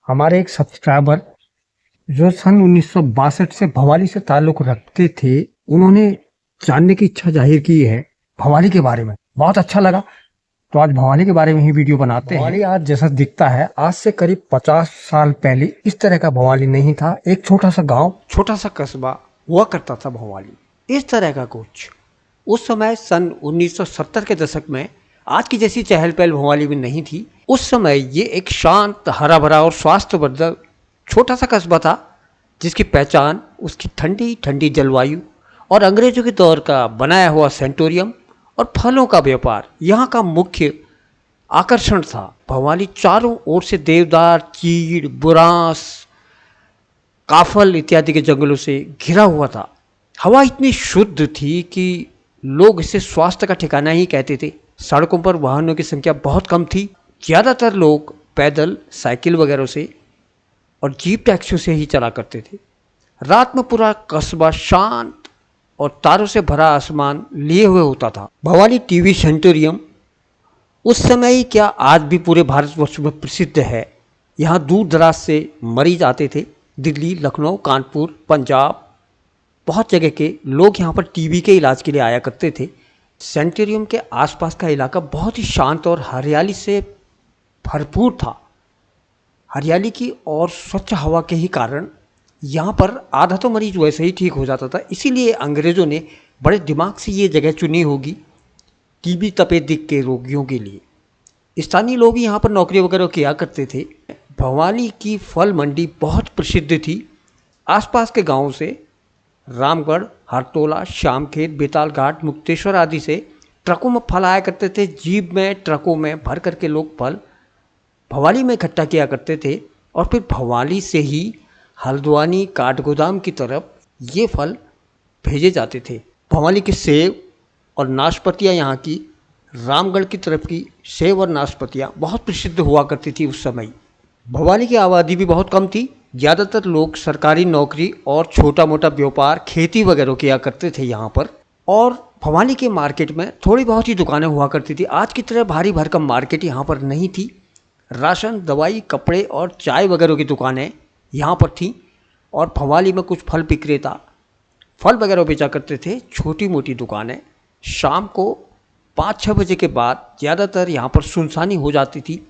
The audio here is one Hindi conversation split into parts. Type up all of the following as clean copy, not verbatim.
हमारे एक सब्सक्राइबर जो सन 1962 से भवाली से ताल्लुक रखते थे, उन्होंने जानने की इच्छा जाहिर की है भवाली के बारे में। बहुत अच्छा लगा, तो आज भवाली के बारे में ही वीडियो बनाते हैं। भवाली आज जैसा दिखता है, आज से करीब 50 साल पहले इस तरह का भवाली नहीं था। एक छोटा सा गांव, छोटा सा कस्बा हुआ करता था भवाली। इस तरह का कुछ उस समय सन 1970 के दशक में आज की जैसी चहल पहल भवाली में नहीं थी। उस समय ये एक शांत, हरा भरा और स्वास्थ्यवर्धक छोटा सा कस्बा था, जिसकी पहचान उसकी ठंडी ठंडी जलवायु और अंग्रेजों के दौर का बनाया हुआ सेंटोरियम और फलों का व्यापार यहाँ का मुख्य आकर्षण था। भवाली चारों ओर से देवदार, चीड़, बुरांस, काफल इत्यादि के जंगलों से घिरा हुआ था। हवा इतनी शुद्ध थी कि लोग इसे स्वास्थ्य का ठिकाना ही कहते थे। सड़कों पर वाहनों की संख्या बहुत कम थी। ज़्यादातर लोग पैदल, साइकिल वगैरह से और जीप टैक्सियों से ही चला करते थे। रात में पूरा कस्बा शांत और तारों से भरा आसमान लिए हुए होता था। भवाली टीवी सेंटोरियम उस समय ही क्या, आज भी पूरे भारतवर्ष में प्रसिद्ध है। यहाँ दूर दराज से मरीज आते थे। दिल्ली, लखनऊ, कानपुर, पंजाब, बहुत जगह के लोग यहाँ पर टीबी के इलाज के लिए आया करते थे। सेंटोरियम के आसपास का इलाका बहुत ही शांत और हरियाली से भरपूर था। हरियाली की और स्वच्छ हवा के ही कारण यहाँ पर आधा तो मरीज वैसे ही ठीक हो जाता था। इसीलिए अंग्रेज़ों ने बड़े दिमाग से ये जगह चुनी होगी टीबी तपेदिक के रोगियों के लिए। स्थानीय लोग यहाँ पर नौकरी वगैरह किया करते थे। भवाली की फल मंडी बहुत प्रसिद्ध थी। आसपास के गांवों से रामगढ़, हरतोला, श्यामखेत, बेताल घाट, मुक्तेश्वर आदि से ट्रकों में फल आया करते थे। जीप में, ट्रकों में भर करके लोग फल भवाली में इकट्ठा किया करते थे और फिर भवाली से ही हल्द्वानी, काठगोदाम की तरफ ये फल भेजे जाते थे। भवाली के सेब और नाशपतियाँ, यहाँ की रामगढ़ की तरफ की सेब और नाशपतियाँ बहुत प्रसिद्ध हुआ करती थी उस समय। भवाली की आबादी भी बहुत कम थी। ज़्यादातर लोग सरकारी नौकरी और छोटा मोटा व्यापार, खेती वगैरह किया करते थे यहाँ पर। और भवाली के मार्केट में थोड़ी बहुत ही दुकानें हुआ करती थी। आज की तरह भारी भरकम मार्केट यहाँ पर नहीं थी। राशन, दवाई, कपड़े और चाय वगैरह की दुकानें यहाँ पर थीं। और भवाली में कुछ फल विक्रेता फल वगैरह बेचा करते थे। छोटी मोटी दुकानें शाम को 5-6 बजे के बाद ज़्यादातर यहाँ पर सुनसानी हो जाती थी।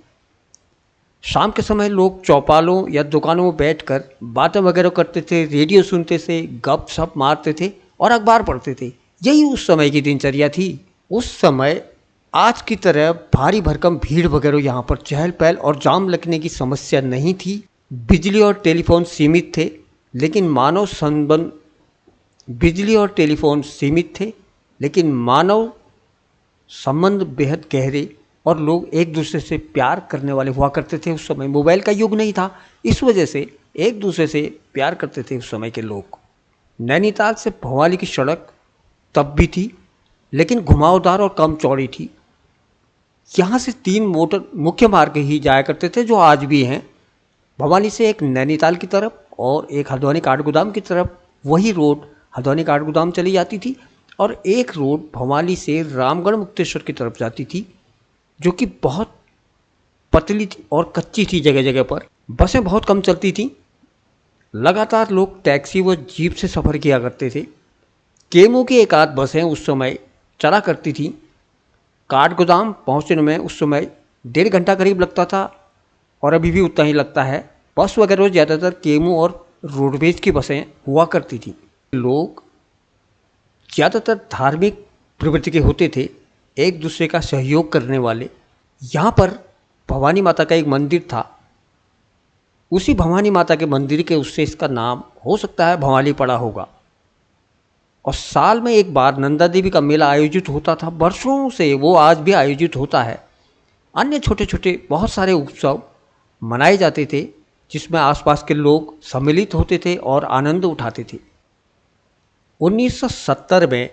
शाम के समय लोग चौपालों या दुकानों में बैठकर बातें वगैरह करते थे, रेडियो सुनते थे, गपशप मारते थे और अखबार पढ़ते थे। यही उस समय की दिनचर्या थी। उस समय आज की तरह भारी भरकम भीड़ वगैरह यहाँ पर चहल पहल और जाम लगने की समस्या नहीं थी। बिजली और टेलीफोन सीमित थे, लेकिन मानव संबंध बेहद गहरे और लोग एक दूसरे से प्यार करने वाले हुआ करते थे। उस समय मोबाइल का युग नहीं था, इस वजह से एक दूसरे से प्यार करते थे उस समय के लोग। नैनीताल से भवाली की सड़क तब भी थी, लेकिन घुमावदार और कम चौड़ी थी। यहाँ से 3 मुख्य मार्ग ही जाया करते थे, जो आज भी हैं। भवाली से एक नैनीताल की तरफ और एक हल्द्वानी काठगोदाम की तरफ। वही रोड हल्द्वानी काठगोदाम चली जाती थी और एक रोड भवाली से रामगढ़, मुक्तेश्वर की तरफ जाती थी, जो कि बहुत पतली थी और कच्ची थी। जगह जगह पर बसें बहुत कम चलती थीं। लगातार लोग टैक्सी व जीप से सफ़र किया करते थे। केमू की एक आध बसें उस समय चला करती थीं। काठगोदाम पहुंचने में उस समय 1.5 घंटा करीब लगता था और अभी भी उतना ही लगता है। बस वगैरह ज़्यादातर केमू और रोडवेज की बसें हुआ करती थी। लोग ज़्यादातर धार्मिक प्रवृत्ति के होते थे, एक दूसरे का सहयोग करने वाले। यहाँ पर भवानी माता का एक मंदिर था। उसी भवानी माता के मंदिर के उससे इसका नाम हो सकता है भवाली पड़ा होगा। और साल में एक बार नंदा देवी का मेला आयोजित होता था। वर्षों से वो आज भी आयोजित होता है। अन्य छोटे छोटे बहुत सारे उत्सव मनाए जाते थे, जिसमें आसपास के लोग सम्मिलित होते थे और आनंद उठाते थे। 1970 में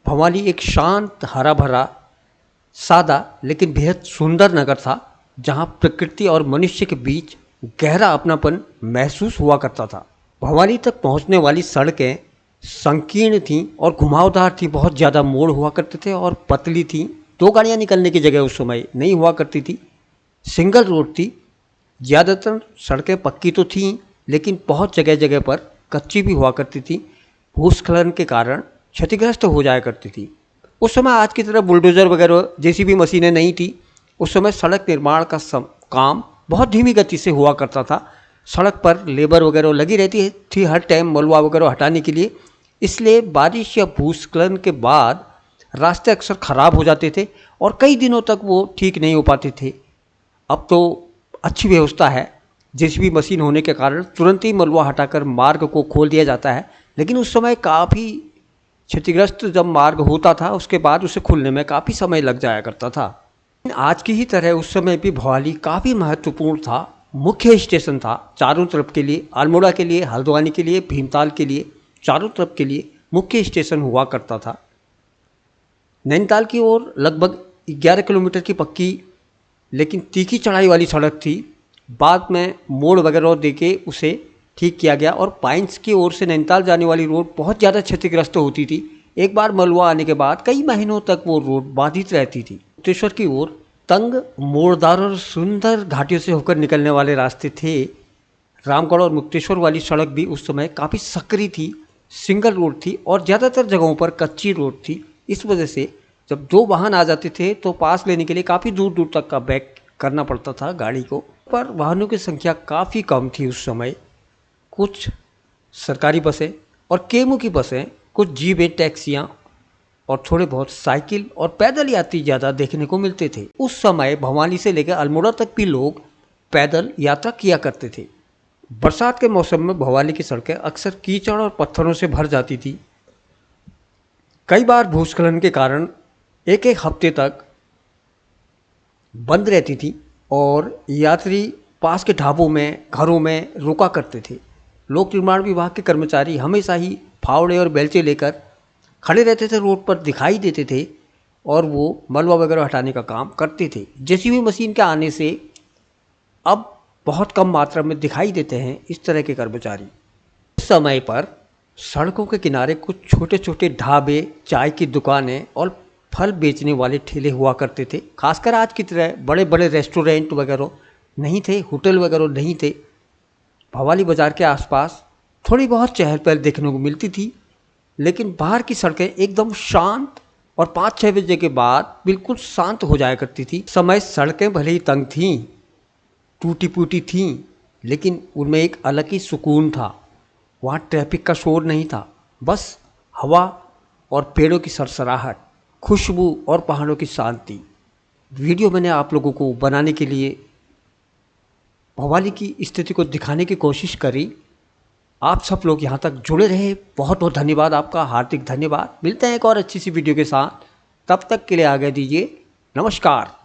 भवाली एक शांत, हरा भरा, सादा लेकिन बेहद सुंदर नगर था, जहां प्रकृति और मनुष्य के बीच गहरा अपनापन महसूस हुआ करता था। भवाली तक पहुंचने वाली सड़कें संकीर्ण थीं और घुमावदार थी। बहुत ज़्यादा मोड़ हुआ करते थे और पतली थीं। 2 गाड़ियाँ निकलने की जगह उस समय नहीं हुआ करती थी। सिंगल रोड थी। ज़्यादातर सड़कें पक्की तो थीं, लेकिन बहुत जगह जगह पर कच्ची भी हुआ करती थी। भूस्खलन के कारण क्षतिग्रस्त हो जाया करती थी। उस समय आज की तरह बुलडोज़र वगैरह जेसीबी मशीनें नहीं थी। उस समय सड़क निर्माण का काम बहुत धीमी गति से हुआ करता था। सड़क पर लेबर वगैरह लगी रहती थी हर टाइम मलबा वगैरह हटाने के लिए। इसलिए बारिश या भूस्खलन के बाद रास्ते अक्सर ख़राब हो जाते थे और कई दिनों तक वो ठीक नहीं हो पाते थे। अब तो अच्छी व्यवस्था है, जेसीबी मशीन होने के कारण तुरंत ही मलबा हटाकर मार्ग को खोल दिया जाता है। लेकिन उस समय काफ़ी क्षतिग्रस्त जब मार्ग होता था, उसके बाद उसे खुलने में काफ़ी समय लग जाया करता था। आज की ही तरह उस समय भी भवाली काफ़ी महत्वपूर्ण था, मुख्य स्टेशन था चारों तरफ के लिए, अल्मोड़ा के लिए, हल्द्वानी के लिए, भीमताल के लिए, चारों तरफ के लिए मुख्य स्टेशन हुआ करता था। नैनीताल की ओर लगभग 11 किलोमीटर की पक्की लेकिन तीखी चढ़ाई वाली सड़क थी। बाद में मोड़ वगैरह देके उसे ठीक किया गया और पाइन्स की ओर से नैनीताल जाने वाली रोड बहुत ज़्यादा क्षतिग्रस्त होती थी। एक बार मलबा आने के बाद कई महीनों तक वो रोड बाधित रहती थी। मुक्तेश्वर की ओर तंग, मोड़दार और सुंदर घाटियों से होकर निकलने वाले रास्ते थे। रामगढ़ और मुक्तेश्वर वाली सड़क भी उस समय काफ़ी सकरी थी, सिंगल रोड थी और ज़्यादातर जगहों पर कच्ची रोड थी। इस वजह से जब दो वाहन आ जाते थे तो पास लेने के लिए काफ़ी दूर दूर तक का बैक करना पड़ता था गाड़ी को। पर वाहनों की संख्या काफ़ी कम थी उस समय। कुछ सरकारी बसें और केमू की बसें, कुछ जीपें, टैक्सियाँ और थोड़े बहुत साइकिल और पैदल यात्री ज़्यादा देखने को मिलते थे। उस समय भवानी से लेकर अल्मोड़ा तक भी लोग पैदल यात्रा किया करते थे। बरसात के मौसम में भवाली की सड़कें अक्सर कीचड़ और पत्थरों से भर जाती थी। कई बार भूस्खलन के कारण एक एक हफ्ते तक बंद रहती थी और यात्री पास के ढाबों में, घरों में रुका करते थे। लोक निर्माण विभाग के कर्मचारी हमेशा ही फावड़े और बेलचे लेकर खड़े रहते थे, रोड पर दिखाई देते थे और वो मलबा वगैरह हटाने का काम करते थे। जेसीबी मशीन के आने से अब बहुत कम मात्रा में दिखाई देते हैं इस तरह के कर्मचारी। उस समय पर सड़कों के किनारे कुछ छोटे छोटे ढाबे, चाय की दुकानें और फल बेचने वाले ठेले हुआ करते थे। खासकर आज की तरह बड़े बड़े रेस्टोरेंट वगैरह नहीं थे, होटल वगैरह नहीं थे। भवाली बाज़ार के आसपास थोड़ी बहुत चहल पहल देखने को मिलती थी, लेकिन बाहर की सड़कें एकदम शांत और 5-6 बजे के बाद बिल्कुल शांत हो जाया करती थी। समय सड़कें भले ही तंग थीं, टूटी फूटी थीं, लेकिन उनमें एक अलग ही सुकून था। वहाँ ट्रैफिक का शोर नहीं था, बस हवा और पेड़ों की सरसराहट, खुशबू और पहाड़ों की शांति। वीडियो मैंने आप लोगों को बनाने के लिए भवाली की स्थिति को दिखाने की कोशिश करी। आप सब लोग यहाँ तक जुड़े रहे, बहुत बहुत धन्यवाद आपका, हार्दिक धन्यवाद। मिलते हैं एक और अच्छी सी वीडियो के साथ, तब तक के लिए आज्ञा दीजिए। नमस्कार।